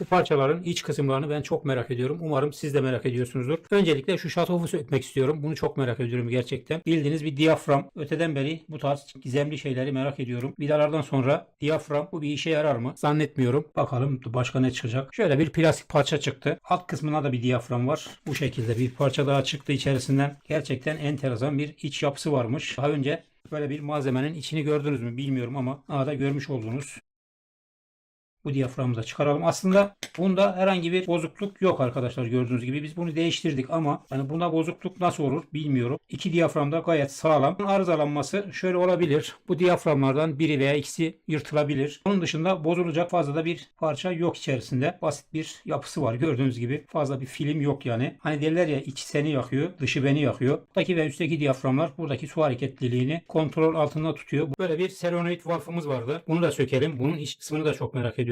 Bu parçaların iç kısımlarını ben çok merak ediyorum. Umarım siz de merak ediyorsunuzdur. Öncelikle şu şatofu sökmek istiyorum. Bunu çok merak ediyorum gerçekten. Bildiğiniz bir diyafram. Öteden beri bu tarz gizemli şeyleri merak ediyorum. Vidalardan sonra diyafram bu bir işe yarar mı? Zannetmiyorum. Bakalım başka ne çıkacak. Şöyle bir plastik parça çıktı. Alt kısmına da bir diyafram var. Bu şekilde bir parça daha çıktı içerisinden. Gerçekten enteresan bir iç yapısı varmış. Daha önce böyle bir malzemenin içini gördünüz mü bilmiyorum ama da görmüş oldunuz. Bu diyaframı da çıkaralım. Aslında bunda herhangi bir bozukluk yok arkadaşlar, gördüğünüz gibi. Biz bunu değiştirdik ama yani bunda bozukluk nasıl olur bilmiyorum. İki diyafram da gayet sağlam. Arızalanması şöyle olabilir. Bu diyaframlardan biri veya ikisi yırtılabilir. Onun dışında bozulacak fazla da bir parça yok içerisinde. Basit bir yapısı var gördüğünüz gibi. Fazla bir film yok yani. Hani derler ya, içi seni yakıyor, dışı beni yakıyor. Buradaki ve üstteki diyaframlar buradaki su hareketliliğini kontrol altında tutuyor. Böyle bir solenoid valfımız vardı. Bunu da sökelim. Bunun iç kısmını da çok merak ediyorum.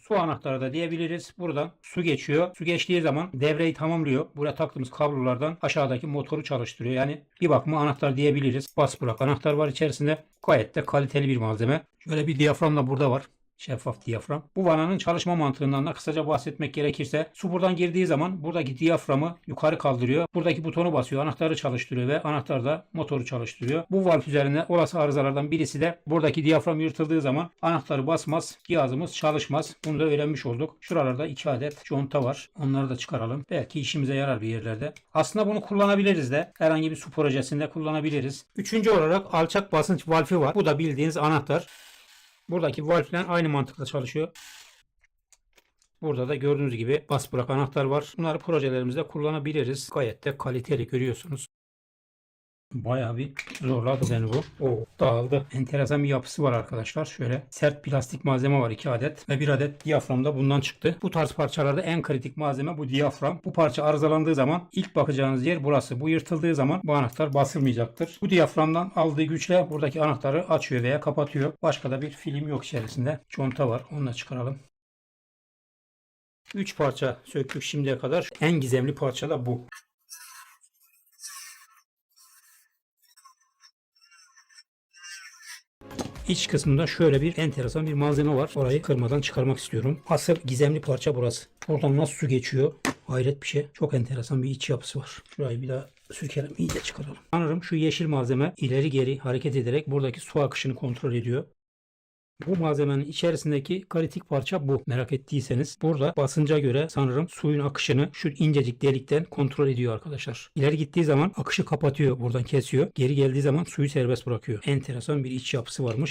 Su anahtarı da diyebiliriz. Buradan su geçiyor. Su geçtiği zaman devreyi tamamlıyor. Buraya taktığımız kablolardan aşağıdaki motoru çalıştırıyor. Yani bir bakıma anahtar diyebiliriz. Bas bırak anahtar var içerisinde. Gayet de kaliteli bir malzeme. Şöyle bir diyafram da burada var. Şeffaf diyafram. Bu vananın çalışma mantığından da kısaca bahsetmek gerekirse, su buradan girdiği zaman buradaki diyaframı yukarı kaldırıyor. Buradaki butonu basıyor. Anahtarı çalıştırıyor ve anahtar da motoru çalıştırıyor. Bu valf üzerinde olası arızalardan birisi de buradaki diyafram yırtıldığı zaman anahtarı basmaz, cihazımız çalışmaz. Bunu da öğrenmiş olduk. Şuralarda 2 adet conta var. Onları da çıkaralım. Belki işimize yarar bir yerlerde. Aslında bunu kullanabiliriz de. Herhangi bir su projesinde kullanabiliriz. Üçüncü olarak alçak basınç valfi var. Bu da bildiğiniz anahtar. Buradaki valfle aynı mantıkla çalışıyor. Burada da gördüğünüz gibi bas bırak anahtar var. Bunları projelerimizde kullanabiliriz. Gayet de kaliteli, görüyorsunuz. Bayağı bir zorladı beni bu. Dağıldı. Enteresan bir yapısı var arkadaşlar. Şöyle sert plastik malzeme var 2 adet ve 1 adet diyafram da bundan çıktı. Bu tarz parçalarda en kritik malzeme bu diyafram. Bu parça arızalandığı zaman ilk bakacağınız yer burası. Bu yırtıldığı zaman bu anahtar basılmayacaktır. Bu diyaframdan aldığı güçle buradaki anahtarı açıyor veya kapatıyor. Başka da bir film yok içerisinde. Conta var. Onu da çıkaralım. 3 parça söktük şimdiye kadar. En gizemli parça da bu. İç kısmında şöyle bir enteresan bir malzeme var. Orayı kırmadan çıkarmak istiyorum. Asıl gizemli parça burası. Oradan nasıl su geçiyor? Hayret bir şey. Çok enteresan bir iç yapısı var. Şurayı bir daha sökelim, iyice çıkaralım. Sanırım şu yeşil malzeme ileri geri hareket ederek buradaki su akışını kontrol ediyor. Bu malzemenin içerisindeki kritik parça bu. Merak ettiyseniz burada basınca göre sanırım suyun akışını şu incecik delikten kontrol ediyor arkadaşlar. İleri gittiği zaman akışı kapatıyor, buradan kesiyor. Geri geldiği zaman suyu serbest bırakıyor. Enteresan bir iç yapısı varmış.